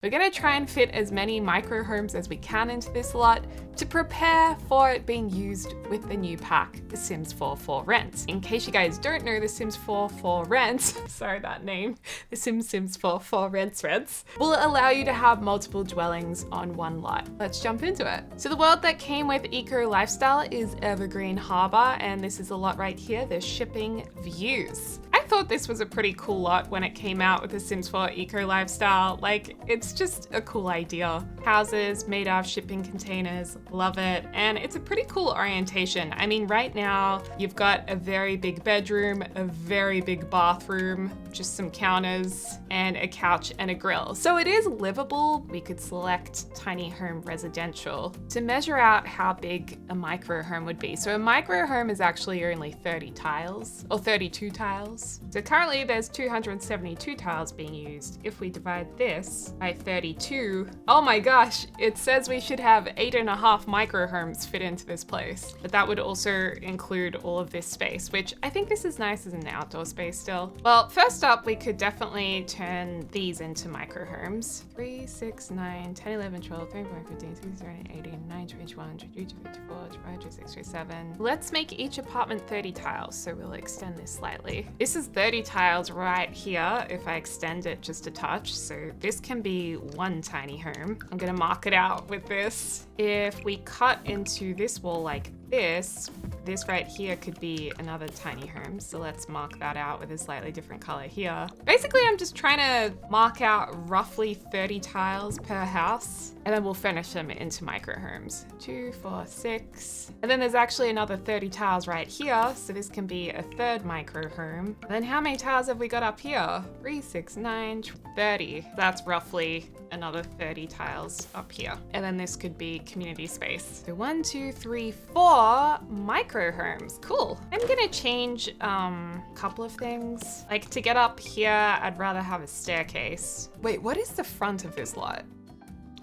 We're gonna try and fit as many micro homes as we can into this lot to prepare for it being used with the new pack, The Sims 4 for Rent. In case you guys don't know, The Sims 4 for Rent, sorry that name, The Sims 4 for Rents will allow you to have multiple dwellings on one lot. Let's jump into it. So the world that came with Eco Lifestyle is Evergreen Harbor, and this is a lot right here, the Shipping Views. I thought this was a pretty cool lot when it came out with The Sims 4 Eco Lifestyle. Like, it's just a cool idea. Houses made out of shipping containers, love it. And it's a pretty cool orientation. I mean, right now you've got a very big bedroom, a very big bathroom, just some counters and a couch and a grill. So it is livable. We could select tiny home residential to measure out how big a micro home would be. So a micro home is actually only 30 tiles or 32 tiles. So currently there's 272 tiles being used. If we divide this by 32, oh my gosh, it says we should have 8.5 micro homes fit into this place. But that would also include all of this space, which I think this is nice as an outdoor space still. Well, first up, we could definitely turn these into micro homes. 3, 6, 9, 10, 11, 12, 13, 14, 15, 16, 17, 18, 19, 21, 22, 24, 25, 26, 27. Let's make each apartment 30 tiles, so we'll extend this slightly. This is 30 tiles right here if I extend it just a touch, so this can be one tiny home. I'm gonna mark it out with this. If we cut into this wall like this right here could be another tiny home. So let's mark that out with a slightly different color here. Basically, I'm just trying to mark out roughly 30 tiles per house, and then we'll furnish them into micro homes. 2, 4, 6. And then there's actually another 30 tiles right here. So this can be a third micro home. And then how many tiles have we got up here? 3, 6, 9, 30. That's roughly another 30 tiles up here. And then this could be community space. So 1, 2, 3, 4 micro homes. Cool. I'm gonna change a couple of things. Like to get up here, I'd rather have a staircase. Wait, what is the front of this lot?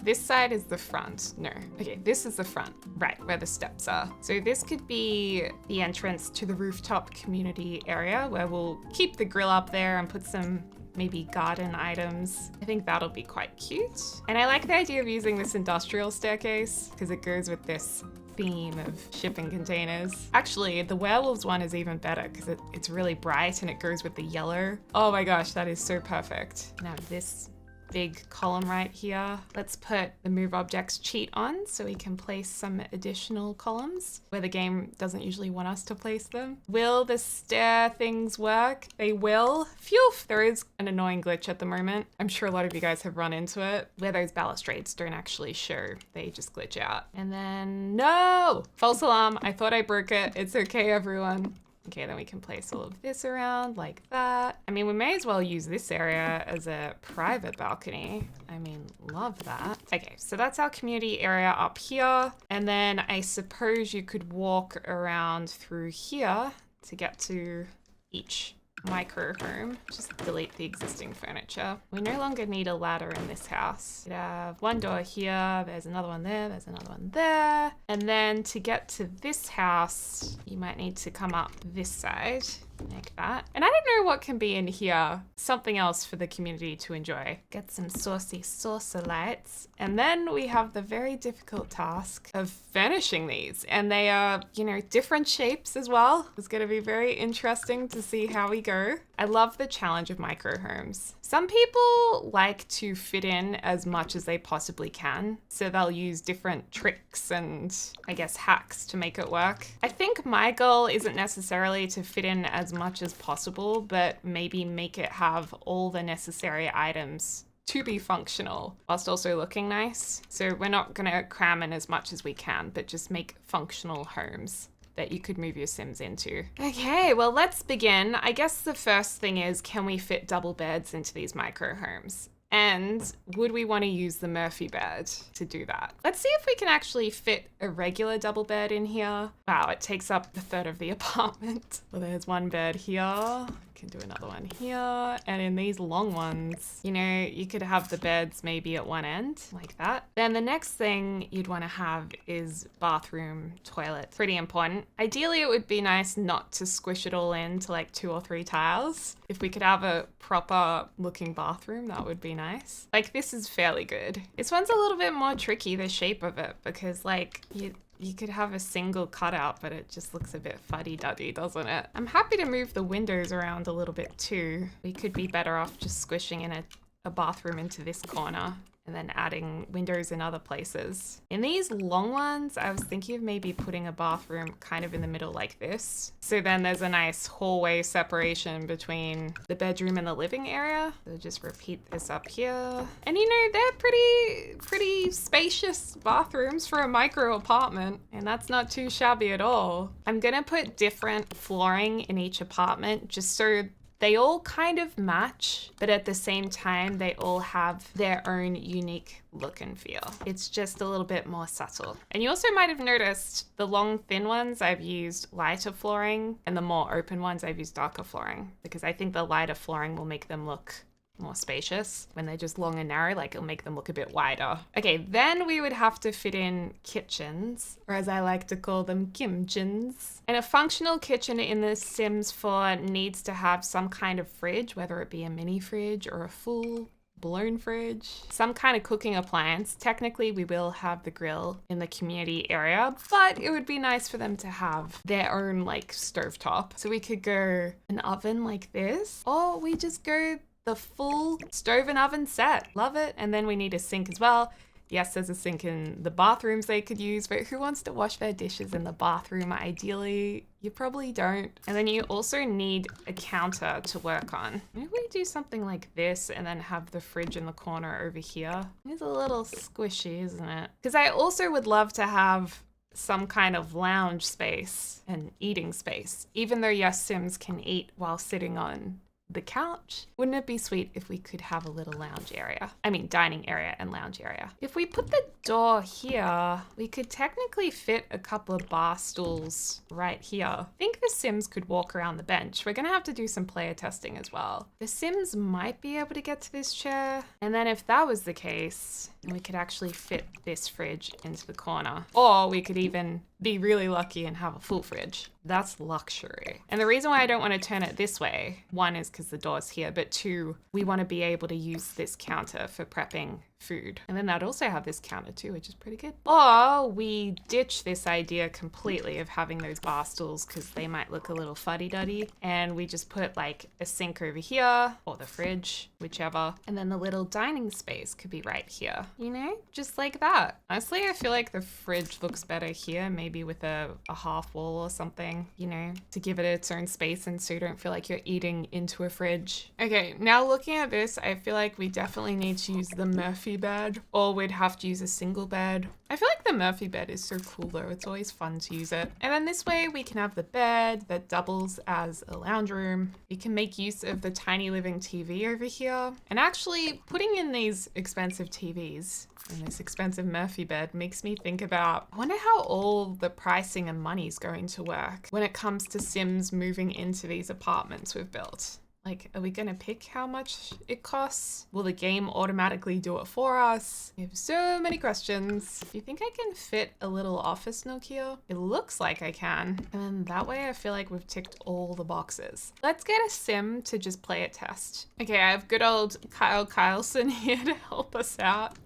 This side is the front. No. Okay, this is the front, right, where the steps are. So this could be the entrance to the rooftop community area where we'll keep the grill up there and put some maybe garden items. I think that'll be quite cute. And I like the idea of using this industrial staircase because it goes with this theme of shipping containers. Actually, the werewolves one is even better because it's really bright and it goes with the yellow. Oh my gosh, that is so perfect. Now this big column right here. Let's put the move objects cheat on so we can place some additional columns where the game doesn't usually want us to place them. Will the stair things work? They will. Phew, there is an annoying glitch at the moment. I'm sure a lot of you guys have run into it where those balustrades don't actually show. They just glitch out. And then, no! False alarm. I thought I broke it. It's okay, everyone. Okay, then we can place all of this around like that. I mean, we may as well use this area as a private balcony. I mean, love that. Okay, so that's our community area up here. And then I suppose you could walk around through here to get to each micro home. Just delete the existing furniture. We no longer need a ladder in this house. We have one door here, there's another one there, there's another one there. And then to get to this house, you might need to come up this side. Like that. And I don't know what can be in here. Something else for the community to enjoy. Get some saucy saucer lights. And then we have the very difficult task of furnishing these. And they are, you know, different shapes as well. It's going to be very interesting to see how we go. I love the challenge of micro homes. Some people like to fit in as much as they possibly can. So they'll use different tricks and I guess hacks to make it work. I think my goal isn't necessarily to fit in as much as possible, but maybe make it have all the necessary items to be functional whilst also looking nice. So we're not gonna cram in as much as we can, but just make functional homes that you could move your Sims into. Okay, well, let's begin. I guess the first thing is, can we fit double beds into these micro homes? And would we want to use the Murphy bed to do that? Let's see if we can actually fit a regular double bed in here. Wow, it takes up a third of the apartment. Well, there's one bed here. can do another one here. And in these long ones, you know, you could have the beds maybe at one end like that. Then the next thing you'd want to have is bathroom, toilet. Pretty important. Ideally, it would be nice not to squish it all into like 2 or 3 tiles. If we could have a proper looking bathroom, that would be nice. Like this is fairly good. This one's a little bit more tricky, the shape of it, because like you could have a single cutout, but it just looks a bit fuddy-duddy, doesn't it? I'm happy to move the windows around a little bit too. We could be better off just squishing in a bathroom into this corner and then adding windows in other places. In these long ones, I was thinking of maybe putting a bathroom kind of in the middle like this. So then there's a nice hallway separation between the bedroom and the living area. So just repeat this up here. And you know, they're pretty spacious bathrooms for a micro apartment. And that's not too shabby at all. I'm gonna put different flooring in each apartment just so they all kind of match, but at the same time, they all have their own unique look and feel. It's just a little bit more subtle. And you also might have noticed the long, thin ones, I've used lighter flooring, and the more open ones, I've used darker flooring, because I think the lighter flooring will make them look more spacious. When they're just long and narrow, like it'll make them look a bit wider. Okay, then we would have to fit in kitchens, or as I like to call them, kimchins. And a functional kitchen in the Sims 4 needs to have some kind of fridge, whether it be a mini fridge or a full blown fridge, some kind of cooking appliance. Technically, we will have the grill in the community area, but it would be nice for them to have their own like stovetop. So we could go an oven like this, or we just go the full stove and oven set. Love it. And then we need a sink as well. Yes, there's a sink in the bathrooms they could use, but who wants to wash their dishes in the bathroom? Ideally, you probably don't. And then you also need a counter to work on. Maybe we do something like this and then have the fridge in the corner over here. It's a little squishy, isn't it? Because I also would love to have some kind of lounge space and eating space, even though yes, Sims can eat while sitting on the couch. Wouldn't it be sweet if we could have a little lounge area? I mean, dining area and lounge area. If we put the door here, we could technically fit a couple of bar stools right here. I think the Sims could walk around the bench. We're gonna have to do some player testing as well. The Sims might be able to get to this chair. And then if that was the case, we could actually fit this fridge into the corner. Or we could even be really lucky and have a full fridge. That's luxury. And the reason why I don't want to turn it this way, one is because the door's here, but two, we want to be able to use this counter for prepping food. And then that'd also have this counter too, which is pretty good. Or we ditch this idea completely of having those bar stools because they might look a little fuddy-duddy. And we just put like a sink over here or the fridge, whichever. And then the little dining space could be right here, you know, just like that. Honestly, I feel like the fridge looks better here, maybe with a half wall or something, you know, to give it its own space and so you don't feel like you're eating into a fridge. Okay, now looking at this, I feel like we definitely need to use the Murphy bed, or we'd have to use a single bed. I feel like the Murphy bed is so cool though. It's always fun to use it. And then this way we can have the bed that doubles as a lounge room. We can make use of the tiny living TV over here. And actually putting in these expensive TVs in this expensive Murphy bed makes me think about, I wonder how all the pricing and money is going to work when it comes to Sims moving into these apartments we've built. Like, are we gonna pick how much it costs? Will the game automatically do it for us? We have so many questions. Do you think I can fit a little office nook here? It looks like I can. And then that way I feel like we've ticked all the boxes. Let's get a Sim to just play a test. Okay, I have good old Kyle Kyleson here to help us out.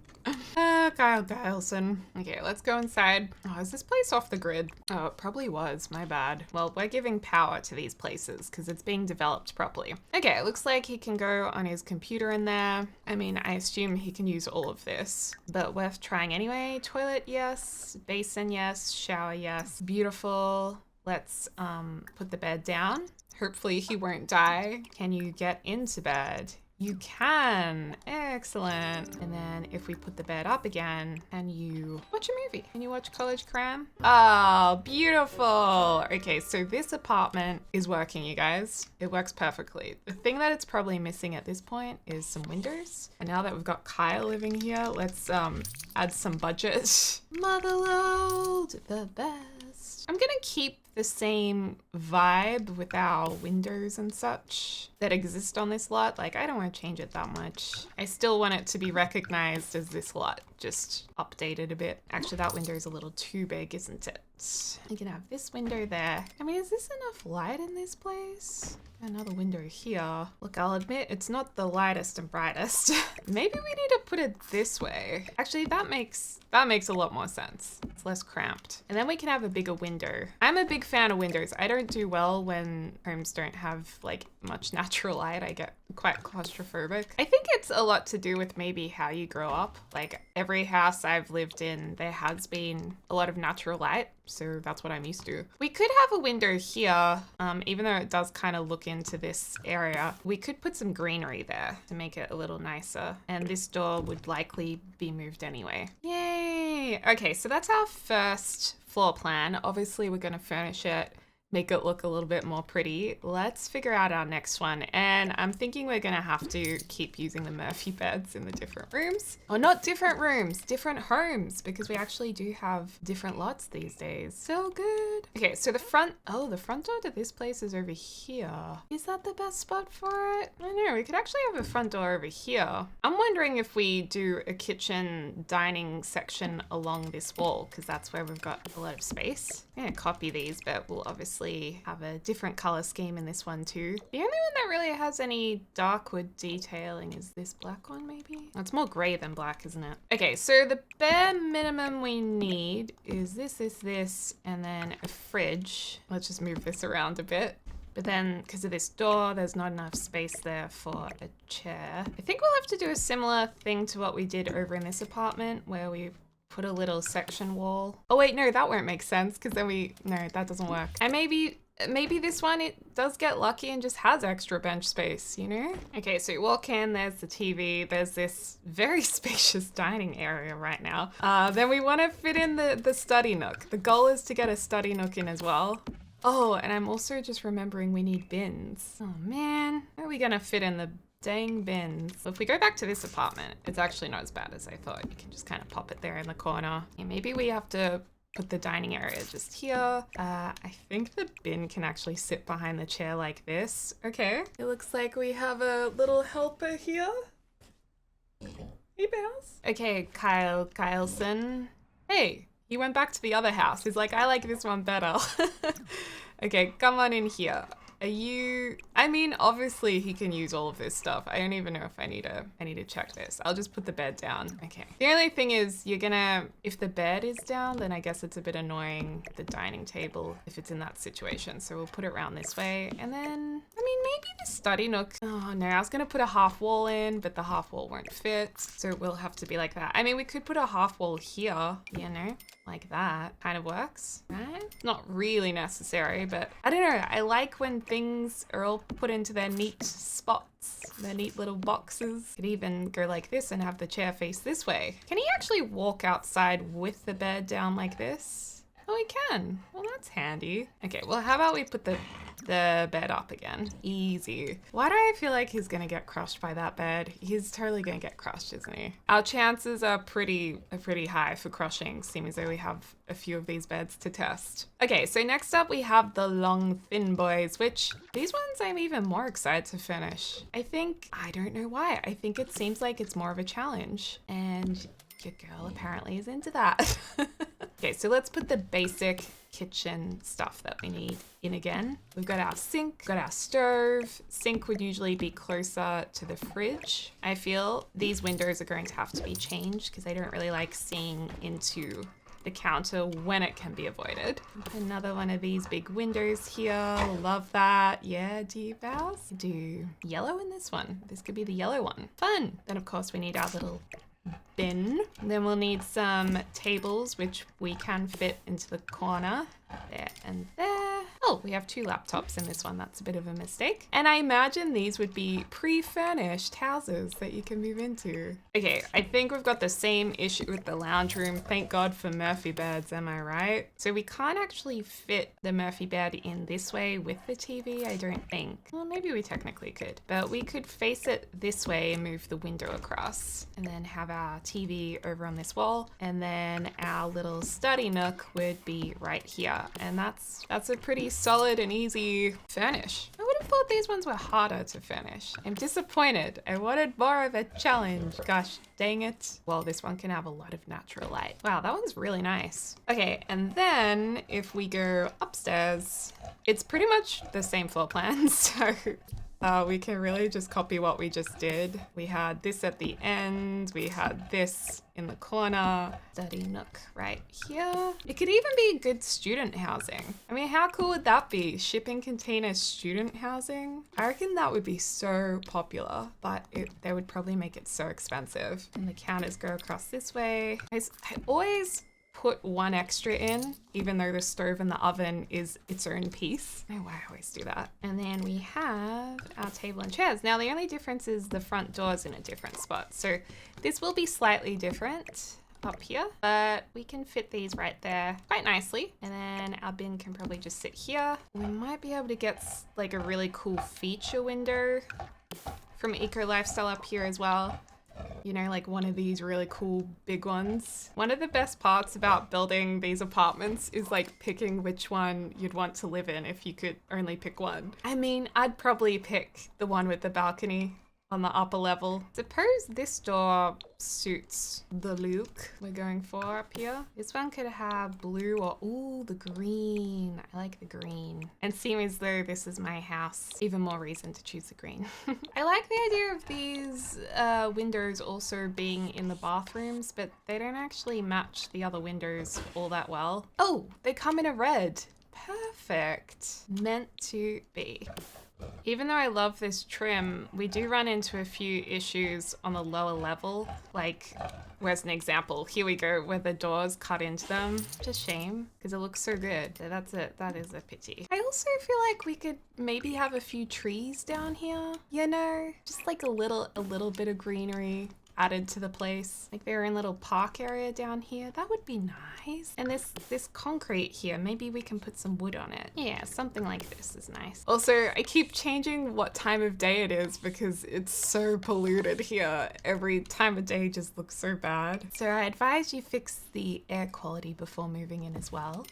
Kyle Kyleson. Okay, let's go inside. Oh, is this place off the grid? Oh, it probably was. My bad. Well, we're giving power to these places because it's being developed properly. Okay, it looks like he can go on his computer in there. I mean, I assume he can use all of this, but worth trying anyway. Toilet, yes. Basin, yes. Shower, yes. Beautiful. Let's put the bed down. Hopefully he won't die. Can you get into bed? You can. Excellent. And then if we put the bed up again, can you watch a movie? Can you watch College Cram? Oh, beautiful. Okay, so this apartment is working, you guys. It works perfectly. The thing that it's probably missing at this point is some windows. And now that we've got Kyle living here, let's add some budget. Motherload, the best. I'm gonna keep the same vibe with our windows and such that exist on this lot. Like, I don't want to change it that much. I still want it to be recognized as this lot, just updated a bit. Actually, that window is a little too big, isn't it? You can have this window there. I mean, is this enough light in this place? Another window here. Look, I'll admit it's not the lightest and brightest. Maybe we need to put it this way. Actually, that makes a lot more sense. It's less cramped. And then we can have a bigger window. I'm a big fan of windows. I don't do well when homes don't have like much natural light. I get quite claustrophobic. I think it's a lot to do with maybe how you grow up. Like every house I've lived in, there has been a lot of natural light. So that's what I'm used to. We could have a window here, even though it does kind of look into this area. We could put some greenery there to make it a little nicer. And this door would likely be moved anyway. Yay! Okay, so that's our first floor plan. Obviously, we're going to furnish it, make it look a little bit more pretty. Let's figure out our next one. And I'm thinking we're gonna have to keep using the Murphy beds in the different rooms. Or not different rooms, different homes, because we actually do have different lots these days. So good. Okay, so the front door to this place is over here. Is that the best spot for it? I don't know, we could actually have a front door over here. I'm wondering if we do a kitchen dining section along this wall, because that's where we've got a lot of space. I'm gonna copy these, but we'll obviously have a different color scheme in this one too. The only one that really has any dark wood detailing is this black one, maybe? Oh, it's more gray than black, isn't it? Okay, so the bare minimum we need is this, and then a fridge. Let's just move this around a bit. But then, because of this door, there's not enough space there for a chair. I think we'll have to do a similar thing to what we did over in this apartment, where we put a little section wall. Oh wait, no, that won't make sense, because then no, that doesn't work. And maybe this one, it does get lucky and just has extra bench space, you know? Okay, so you walk in, there's the TV, there's this very spacious dining area right now. Then we want to fit in the study nook. The goal is to get a study nook in as well. Oh, and I'm also just remembering we need bins. Oh man, where are we gonna fit in the dang bins? So if we go back to this apartment, it's actually not as bad as I thought. You can just kind of pop it there in the corner. And maybe we have to put the dining area just here. I think the bin can actually sit behind the chair like this. Okay. It looks like we have a little helper here. Hey, Bells. Okay, Kyleson. Hey, he went back to the other house. He's like, I like this one better. Okay, come on in here. I mean, obviously he can use all of this stuff. I don't even know if I need to check this. I'll just put the bed down. Okay. The only thing is if the bed is down, then I guess it's a bit annoying, the dining table, if it's in that situation. So we'll put it around this way. And then, I mean, maybe the study nook. Oh no, I was gonna put a half wall in, but the half wall won't fit. So it will have to be like that. I mean, we could put a half wall here, you know? Like that kind of works, right? Not really necessary, but I don't know. I like when things are all put into their neat spots, their neat little boxes. Could even go like this and have the chair face this way. Can he actually walk outside with the bed down like this? Oh, he can. Well, that's handy. Okay, well, how about we put the bed up again? Easy. Why do I feel like he's gonna get crushed by that bed? He's totally gonna get crushed, isn't he? Our chances are pretty high for crushing, seeing as though we have a few of these beds to test. Okay, so next up we have the long thin boys, which these ones I'm even more excited to finish. I don't know why. I think it seems like it's more of a challenge, and your girl apparently is into that. Okay, so let's put the basic kitchen stuff that we need in again. We've got our sink, got our stove. Sink would usually be closer to the fridge. I feel these windows are going to have to be changed because I don't really like seeing into the counter when it can be avoided. Another one of these big windows here. Love that. Yeah, do you, Bows? Do yellow in this one. This could be the yellow one. Fun. Then of course we need our little bin. Then we'll need some tables, which we can fit into the corner there and there. Oh, we have 2 laptops in this one. That's a bit of a mistake. And I imagine these would be pre-furnished houses that you can move into. Okay, I think we've got the same issue with the lounge room. Thank God for Murphy beds, am I right? So we can't actually fit the Murphy bed in this way with the TV, I don't think. Well, maybe we technically could, but we could face it this way and move the window across and then have our TV over on this wall. And then our little study nook would be right here. And that's a pretty solid and easy furnish. I would have thought these ones were harder to furnish. I'm disappointed. I wanted more of a challenge. Gosh, dang it. Well, this one can have a lot of natural light. Wow, that one's really nice. Okay, and then if we go upstairs, it's pretty much the same floor plan. So we can really just copy what we just did. We had this at the end. We had this in the corner. Study nook right here. It could even be good student housing. I mean, how cool would that be? Shipping container student housing? I reckon that would be so popular, but they would probably make it so expensive. And the counters go across this way. I always put one extra in, even though the stove and the oven is its own piece. I don't know why I always do that. And then we have our table and chairs. Now the only difference is the front door's in a different spot. So this will be slightly different up here, but we can fit these right there quite nicely. And then our bin can probably just sit here. We might be able to get like a really cool feature window from Eco Lifestyle up here as well. You know, like one of these really cool big ones. One of the best parts about building these apartments is like picking which one you'd want to live in if you could only pick one. I mean, I'd probably pick the one with the balcony on the upper level. Suppose this door suits the look we're going for up here. This one could have blue or, ooh, the green. I like the green. And seem as though this is my house, even more reason to choose the green. I like the idea of these windows also being in the bathrooms, but they don't actually match the other windows all that well. Oh, they come in a red. Perfect. Meant to be. Even though I love this trim, we do run into a few issues on the lower level. Like, where's an example? Here we go, where the doors cut into them. It's a shame, because it looks so good. So that's it. That is a pity. I also feel like we could maybe have a few trees down here, you know? Just like a little bit of greenery added to the place, like their own little park area down here. That would be nice. And this concrete here, maybe we can put some wood on it. Yeah, something like this is nice. Also, I keep changing what time of day it is because it's so polluted here. Every time of day just looks so bad. So I advise you fix the air quality before moving in as well.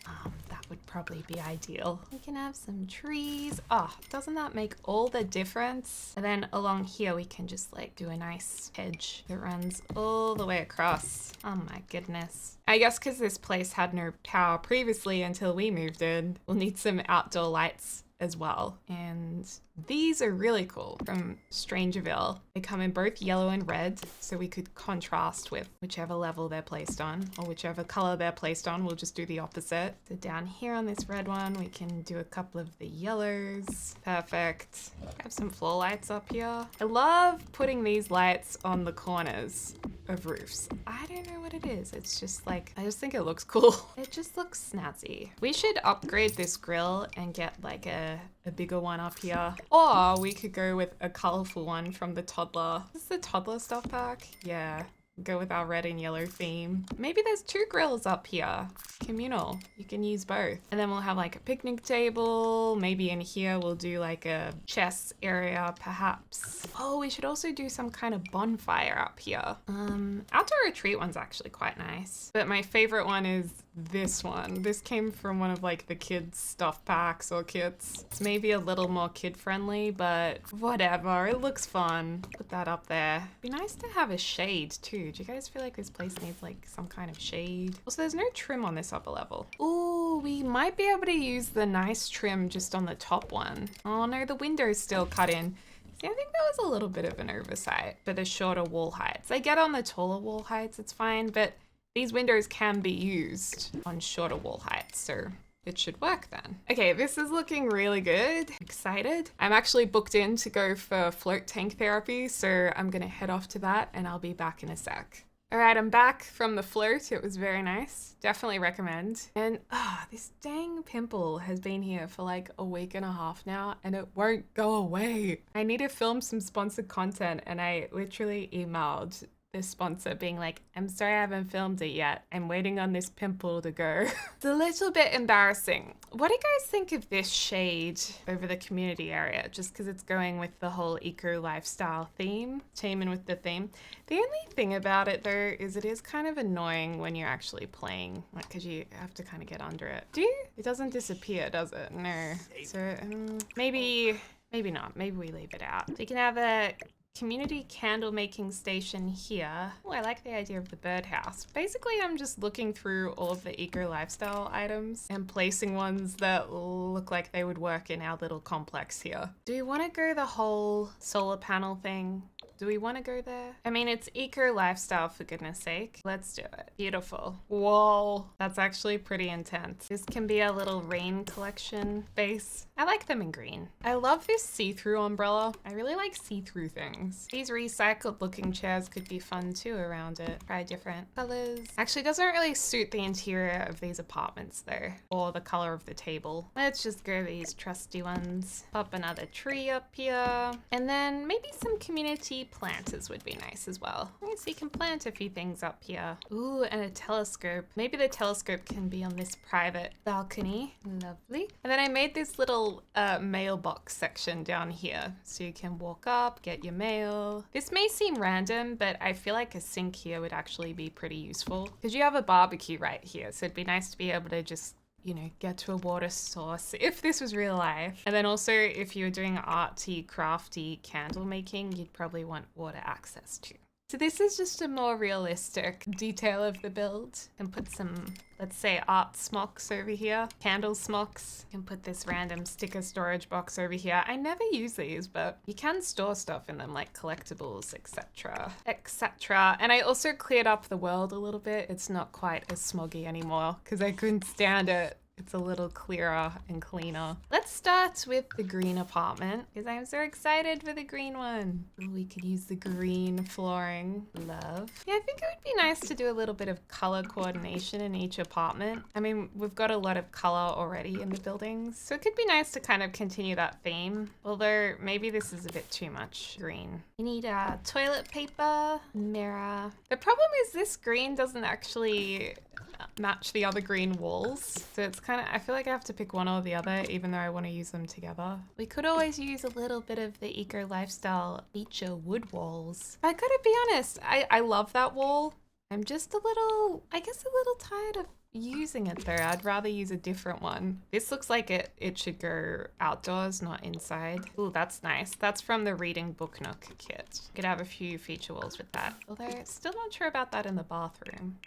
That would probably be ideal. We can have some trees. Oh, doesn't that make all the difference? And then along here we can just like do a nice hedge that runs all the way across. Oh my goodness. I guess because this place had no power previously until we moved in, we'll need some outdoor lights as well. And these are really cool from Strangerville. They come in both yellow and red, so we could contrast with whichever level they're placed on, or whichever color they're placed on. We'll just do the opposite. So down here on this red one, we can do a couple of the yellows. Perfect. Have some floor lights up here. I love putting these lights on the corners of roofs. I don't know what it is. It's just like, I just think it looks cool. It just looks snazzy. We should upgrade this grill and get like a bigger one up here. Or we could go with a colorful one from the toddler. Is this the toddler stuff pack? Yeah. Go with our red and yellow theme. Maybe there's 2 grills up here. Communal. You can use both. And then we'll have like a picnic table. Maybe in here we'll do like a chess area perhaps. Oh, we should also do some kind of bonfire up here. Outdoor retreat one's actually quite nice. But my favorite one is this one. This came from one of like the kids stuff packs or kits. It's maybe a little more kid friendly, but whatever. It looks fun. Put that up there. It'd be nice to have a shade too. Do you guys feel like this place needs like some kind of shade? Also, there's no trim on this upper level. Ooh, we might be able to use the nice trim just on the top one. Oh no, the window's still cut in. See, I think that was a little bit of an oversight for the shorter wall heights. I get on the taller wall heights, it's fine, but these windows can be used on shorter wall heights, so it should work then. Okay, this is looking really good. Excited. I'm actually booked in to go for float tank therapy, so I'm gonna head off to that and I'll be back in a sec. All right, I'm back from the float. It was very nice. Definitely recommend. And this dang pimple has been here for like a week and a half now and it won't go away. I need to film some sponsored content and I literally emailed this sponsor being like, I'm sorry I haven't filmed it yet. I'm waiting on this pimple to go. It's a little bit embarrassing. What do you guys think of this shade over the community area? Just because it's going with the whole eco lifestyle theme, teaming with the theme. The only thing about it though is it is kind of annoying when you're actually playing, like because you have to kind of get under it. Do you? It doesn't disappear, does it? No. So maybe not. Maybe we leave it out. So you can have a community candle making station here. Oh, I like the idea of the birdhouse. Basically, I'm just looking through all of the eco lifestyle items and placing ones that look like they would work in our little complex here. Do we want to go the whole solar panel thing? Do we want to go there? I mean, it's eco lifestyle for goodness sake. Let's do it. Beautiful. Whoa, that's actually pretty intense. This can be a little rain collection base. I like them in green. I love this see-through umbrella. I really like see-through things. These recycled looking chairs could be fun too around it. Try different colors. Actually, doesn't really suit the interior of these apartments though, or the color of the table. Let's just go these trusty ones. Pop another tree up here. And then maybe some community planters would be nice as well. So you can plant a few things up here. Ooh, and a telescope. Maybe the telescope can be on this private balcony. Lovely. And then I made this little mailbox section down here. So you can walk up, get your mail. This may seem random, but I feel like a sink here would actually be pretty useful because you have a barbecue right here. So it'd be nice to be able to just, you know, get to a water source if this was real life. And then also if you were doing arty, crafty candle making, you'd probably want water access too. So this is just a more realistic detail of the build. And put some, let's say, art smocks over here, candle smocks. You can put this random sticker storage box over here. I never use these, but you can store stuff in them like collectibles, etc., etc. And I also cleared up the world a little bit. It's not quite as smoggy anymore because I couldn't stand it. It's a little clearer and cleaner. Let's start with the green apartment because I'm so excited for the green one. Ooh, we could use the green flooring. Love. Yeah, I think it would be nice to do a little bit of color coordination in each apartment. I mean, we've got a lot of color already in the buildings, so it could be nice to kind of continue that theme. Although maybe this is a bit too much green. You need toilet paper, mirror. The problem is this green doesn't actually match the other green walls. So it's kind of, I feel like I have to pick one or the other, even though I want to use them together. We could always use a little bit of the eco lifestyle feature wood walls. I gotta be honest, I love that wall. I'm just a little, I guess a little tired of using it though. I'd rather use a different one. This looks like it should go outdoors, not inside. Ooh, that's nice. That's from the reading book nook kit. Could have a few feature walls with that. Although still not sure about that in the bathroom.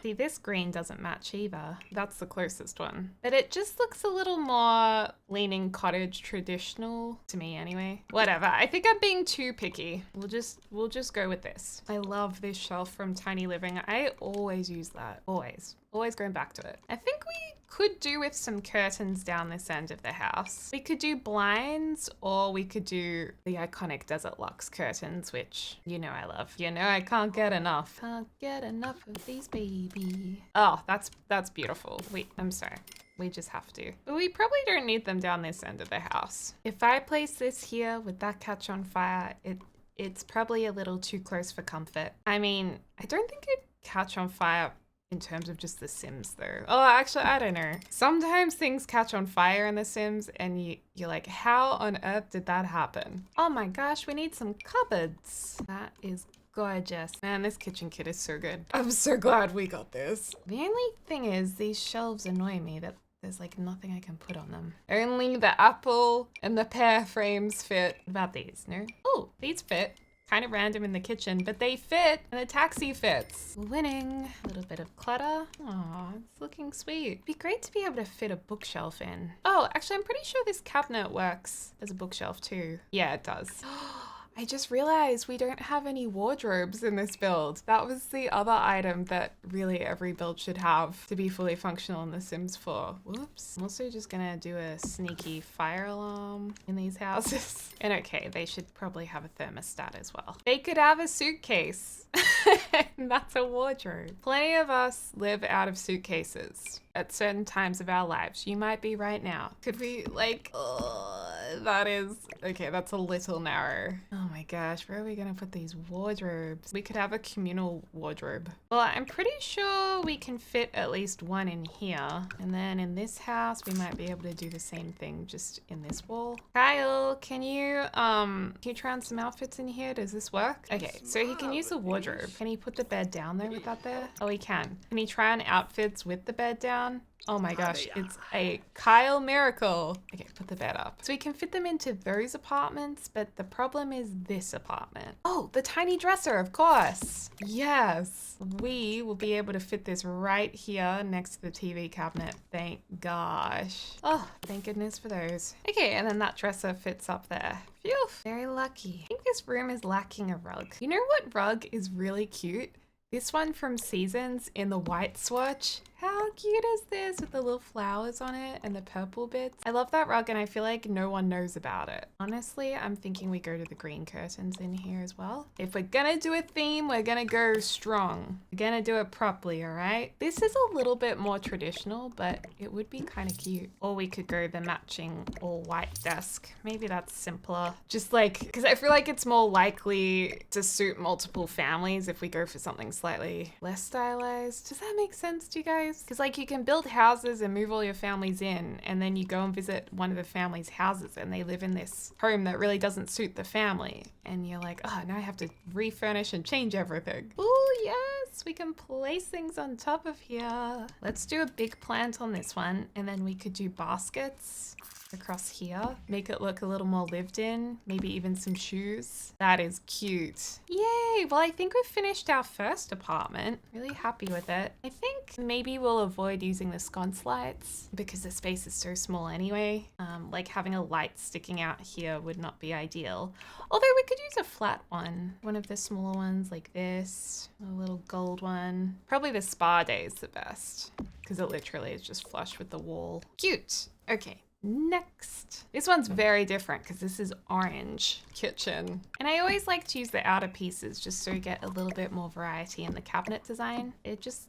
See, this green doesn't match either. That's the closest one. But it just looks a little more leaning cottage traditional to me anyway. Whatever. I think I'm being too picky. We'll just go with this. I love this shelf from Tiny Living. I always use that. Always going back to it. I think we could do with some curtains down this end of the house. We could do blinds or we could do the iconic Desert Luxe curtains, which you know I love. You know I can't get enough. Can't get enough of these, baby. Oh, that's beautiful. Wait, I'm sorry. We just have to. But we probably don't need them down this end of the house. If I place this here, would that catch on fire? It's probably a little too close for comfort. I mean, I don't think it'd catch on fire in terms of just The Sims though. Oh, actually, I don't know. Sometimes things catch on fire in The Sims and you're like, how on earth did that happen? Oh my gosh, we need some cupboards. That is gorgeous. Man, this kitchen kit is so good. I'm so glad we got this. The only thing is these shelves annoy me that there's like nothing I can put on them. Only the apple and the pear frames fit. What about these? No? Oh, these fit. Kind of random in the kitchen, but they fit and the taxi fits. Winning. A little bit of clutter. Aw, it's looking sweet. It'd be great to be able to fit a bookshelf in. Oh, actually, I'm pretty sure this cabinet works as a bookshelf too. Yeah, it does. I just realized we don't have any wardrobes in this build. That was the other item that really every build should have to be fully functional in The Sims 4. Whoops. I'm also just gonna do a sneaky fire alarm in these houses. And okay, they should probably have a thermostat as well. They could have a suitcase. And that's a wardrobe. Plenty of us live out of suitcases at certain times of our lives. You might be right now. Could we like, that is, okay, that's a little narrow. Oh my gosh, where are we gonna put these wardrobes? We could have a communal wardrobe. Well, I'm pretty sure we can fit at least one in here. And then in this house, we might be able to do the same thing just in this wall. Kyle, can you try on some outfits in here? Does this work? Okay, so he can use the wardrobe. Can he put the bed down there with that there? Oh, he can. Can he try on outfits with the bed down? Oh my gosh, it's a Kyle miracle. Okay, put the bed up. So we can fit them into those apartments, but the problem is this apartment. Oh, the tiny dresser, of course. Yes, we will be able to fit this right here next to the TV cabinet. Thank gosh. Oh, thank goodness for those. Okay, and then that dresser fits up there. Phew, very lucky. I think this room is lacking a rug. You know what rug is really cute? This one from Seasons in the white swatch. How cute is this with the little flowers on it and the purple bits? I love that rug and I feel like no one knows about it. Honestly, I'm thinking we go to the green curtains in here as well. If we're gonna do a theme, we're gonna go strong. We're gonna do it properly, all right? This is a little bit more traditional, but it would be kind of cute. Or we could go the matching all white desk. Maybe that's simpler. Just like, because I feel like it's more likely to suit multiple families if we go for something slightly less stylized. Does that make sense to you guys? Because like you can build houses and move all your families in, and then you go and visit one of the family's houses and they live in this home that really doesn't suit the family. And you're like, oh, now I have to refurnish and change everything. Oh yes, we can place things on top of here. Let's do a big plant on this one, and then we could do baskets across here. Make it look a little more lived in, maybe even some shoes. That is cute. Yay! Well, I think we've finished our first apartment. Really happy with it. I think maybe we'll avoid using the sconce lights because the space is so small anyway. Like having a light sticking out here would not be ideal. Although we could use a flat one of the smaller ones like this, a little gold one. Probably the spa day is the best because it literally is just flush with the wall. Cute. Okay. Next. This one's very different because this is orange kitchen. And I always like to use the outer pieces just so you get a little bit more variety in the cabinet design. It just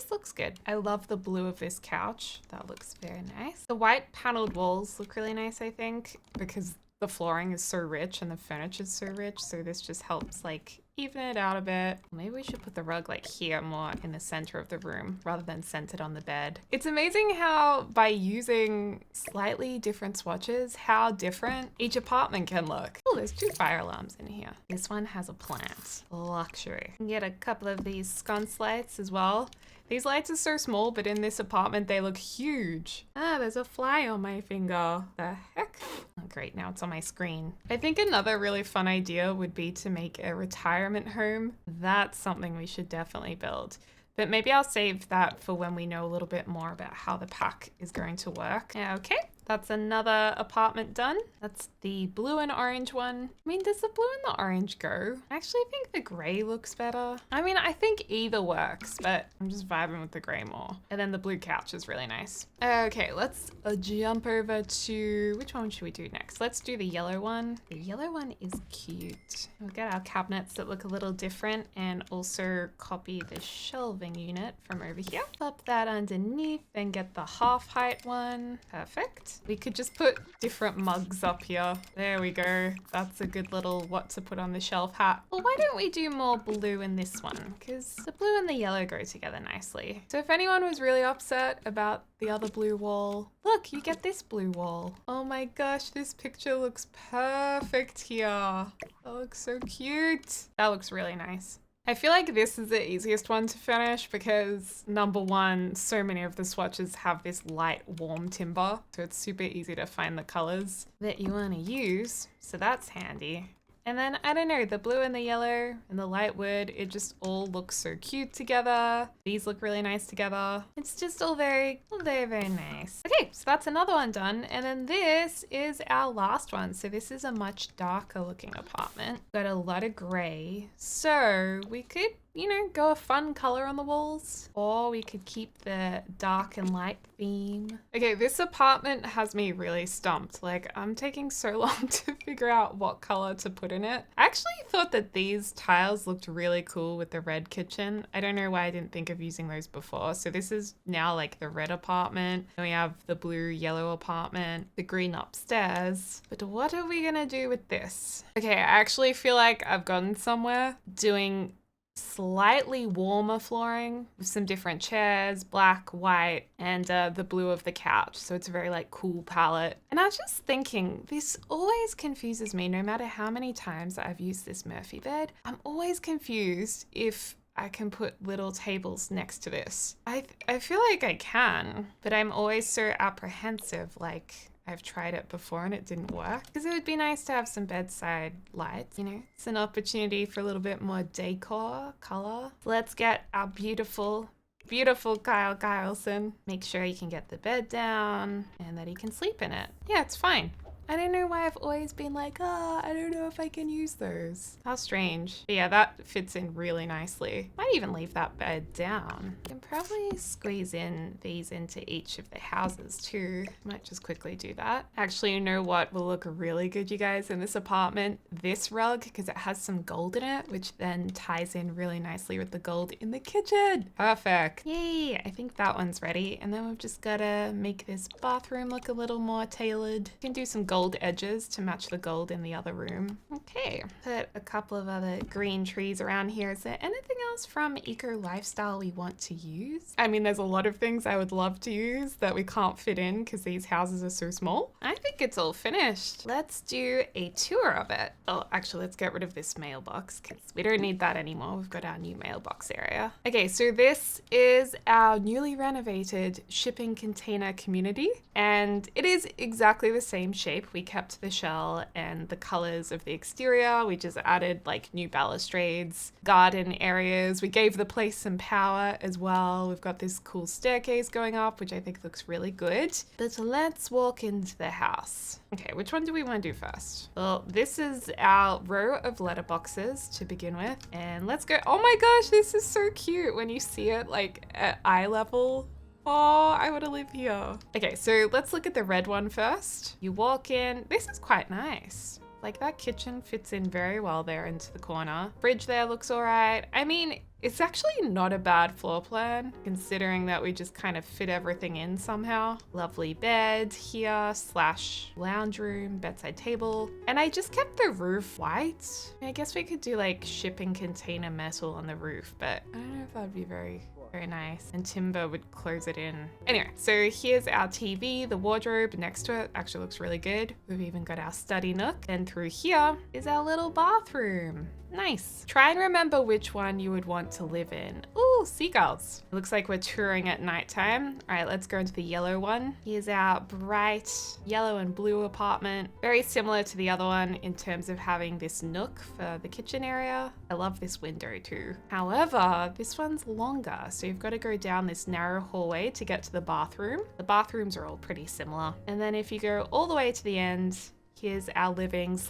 looks good. I love the blue of this couch. That looks very nice. The white paneled walls look really nice, I think, because the flooring is so rich and the furniture is so rich. So this just helps like even it out a bit. Maybe we should put the rug like here more in the center of the room rather than centered on the bed. It's amazing how by using slightly different swatches, how different each apartment can look. Oh, there's 2 fire alarms in here. This one has a plant. Luxury. You can get a couple of these sconce lights as well. These lights are so small, but in this apartment, they look huge. Ah, there's a fly on my finger. The heck? Oh, great, now it's on my screen. I think another really fun idea would be to make a retirement home. That's something we should definitely build. But maybe I'll save that for when we know a little bit more about how the pack is going to work. Okay. That's another apartment done. That's the blue and orange one. I mean, does the blue and the orange go? I actually think the gray looks better. I mean, I think either works, but I'm just vibing with the gray more. And then the blue couch is really nice. Okay, let's jump over to, which one should we do next? Let's do the yellow one. The yellow one is cute. We'll get our cabinets that look a little different and also copy the shelving unit from over here. Pop that underneath and get the half height one. Perfect. We could just put different mugs up here. There we go. That's a good little what to put on the shelf hat. Well, why don't we do more blue in this one? Because the blue and the yellow go together nicely. So if anyone was really upset about the other blue wall, look, you get this blue wall. Oh my gosh, this picture looks perfect here. That looks so cute. That looks really nice. I feel like this is the easiest one to finish because number one, so many of the swatches have this light, warm timber. So it's super easy to find the colors that you want to use. So that's handy. And then, I don't know, the blue and the yellow and the light wood, it just all looks so cute together. These look really nice together. It's just all very, very nice. Okay, so that's another one done. And then this is our last one. So this is a much darker looking apartment. Got a lot of gray. So we could you know, go a fun color on the walls. Or we could keep the dark and light theme. Okay, this apartment has me really stumped. Like, I'm taking so long to figure out what color to put in it. I actually thought that these tiles looked really cool with the red kitchen. I don't know why I didn't think of using those before. So this is now like the red apartment. Then we have the blue yellow apartment, the green upstairs. But what are we gonna do with this? Okay, I actually feel like I've gotten somewhere doing slightly warmer flooring with some different chairs, black, white, and the blue of the couch. So it's a very like cool palette. And I was just thinking, this always confuses me no matter how many times I've used this Murphy bed. I'm always confused if I can put little tables next to this. I feel like I can, but I'm always so apprehensive, like I've tried it before and it didn't work. Because it would be nice to have some bedside lights, you know? It's an opportunity for a little bit more decor, color. Let's get our beautiful Kyle Kyleson. Make sure you can get the bed down and that he can sleep in it. Yeah, it's fine. I don't know why I've always been like, I don't know if I can use those. How strange. But yeah, that fits in really nicely. Might even leave that bed down. You can probably squeeze in these into each of the houses too. Might just quickly do that. Actually, you know what will look really good, you guys, in this apartment? This rug, because it has some gold in it, which then ties in really nicely with the gold in the kitchen. Perfect. Yay, I think that one's ready. And then we've just gotta make this bathroom look a little more tailored. You can do some gold edges to match the gold in the other room. Okay, put a couple of other green trees around here. Is there anything else from Eco Lifestyle we want to use? I mean, there's a lot of things I would love to use that we can't fit in because these houses are so small. I think it's all finished. Let's do a tour of it. Oh, actually, let's get rid of this mailbox because we don't need that anymore. We've got our new mailbox area. Okay, so this is our newly renovated shipping container community, and it is exactly the same shape. We kept the shell and the colors of the exterior. We just added like new balustrades, garden areas. We gave the place some power as well. We've got this cool staircase going up, which I think looks really good. But let's walk into the house. Okay, which one do we want to do first? Well, this is our row of letterboxes to begin with. And let's go. Oh my gosh, this is so cute when you see it like at eye level. Oh, I want to live here. Okay, so let's look at the red one first. You walk in. This is quite nice. Like that kitchen fits in very well there into the corner. Fridge there looks all right. I mean, it's actually not a bad floor plan considering that we just kind of fit everything in somehow. Lovely bed here / lounge room, bedside table. And I just kept the roof white. I guess we could do like shipping container metal on the roof, but I don't know if that'd be very nice. And timber would close it in. Anyway, so here's our TV. The wardrobe next to it actually looks really good. We've even got our study nook. And through here is our little bathroom. Nice. Try and remember which one you would want to live in. Ooh, seagulls. It looks like we're touring at nighttime. All right, let's go into the yellow one. Here's our bright yellow and blue apartment. Very similar to the other one in terms of having this nook for the kitchen area. I love this window too. However, this one's longer, so you've got to go down this narrow hallway to get to the bathroom. The bathrooms are all pretty similar. And then if you go all the way to the end, here's our living /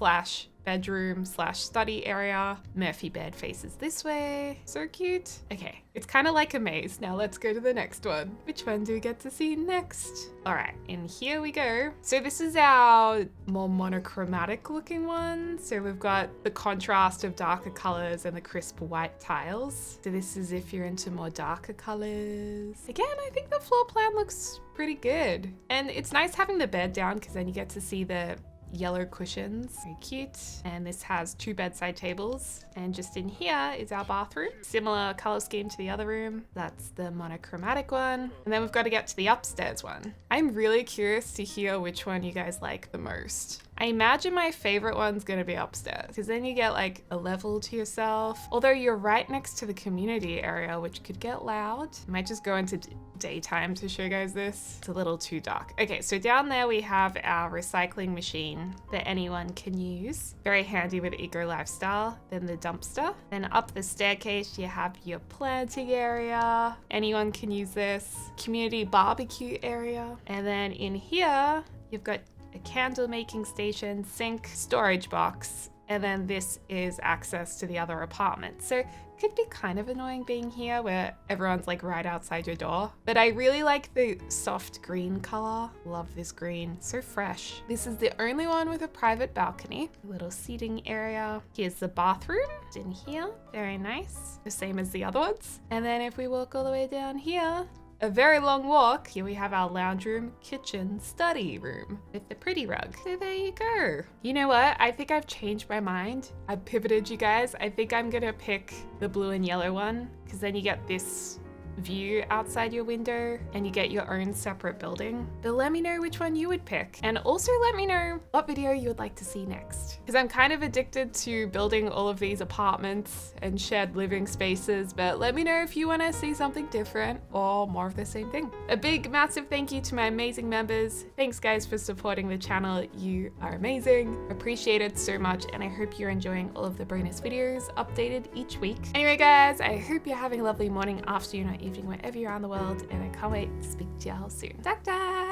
bedroom / study area. Murphy bed faces this way. So cute. Okay, it's kind of like a maze. Now let's go to the next one. Which one do we get to see next? All right, and here we go. So this is our more monochromatic looking one. So we've got the contrast of darker colors and the crisp white tiles. So this is if you're into more darker colors. Again, I think the floor plan looks pretty good. And it's nice having the bed down because then you get to see the yellow cushions. Very cute. And this has 2 bedside tables. And just in here is our bathroom. Similar color scheme to the other room. That's the monochromatic one. And then we've got to get to the upstairs one. I'm really curious to hear which one you guys like the most. I imagine my favorite one's gonna be upstairs because then you get like a level to yourself. Although you're right next to the community area, which could get loud. I might just go into daytime to show you guys this. It's a little too dark. Okay, so down there we have our recycling machine that anyone can use. Very handy with Eco Lifestyle. Then the dumpster. Then up the staircase you have your planting area. Anyone can use this. Community barbecue area. And then in here you've got a candle making station, sink, storage box, and then this is access to the other apartment. So Could be kind of annoying being here where everyone's like right outside your door. But I really like the soft green color. Love this green, so fresh. This is the only one with a private balcony. A little seating area. Here's the bathroom in here, very nice. The same as the other ones. And then if we walk all the way down here, a very long walk. Here we have our lounge room, kitchen, study room with the pretty rug. So there you go. You know what? I think I've changed my mind. I've pivoted, you guys. I think I'm gonna pick the blue and yellow one because then you get this view outside your window and you get your own separate building. But let me know which one you would pick, and also let me know what video you would like to see next, because I'm kind of addicted to building all of these apartments and shared living spaces. But let me know if you want to see something different or more of the same thing. A big massive thank you to my amazing members. Thanks guys for supporting the channel. You are amazing. Appreciate it so much, and I hope you're enjoying all of the bonus videos updated each week. Anyway guys, I hope you're having a lovely morning, afternoon, or evening, wherever you are in the world, and I can't wait to speak to y'all soon. Ta-ta!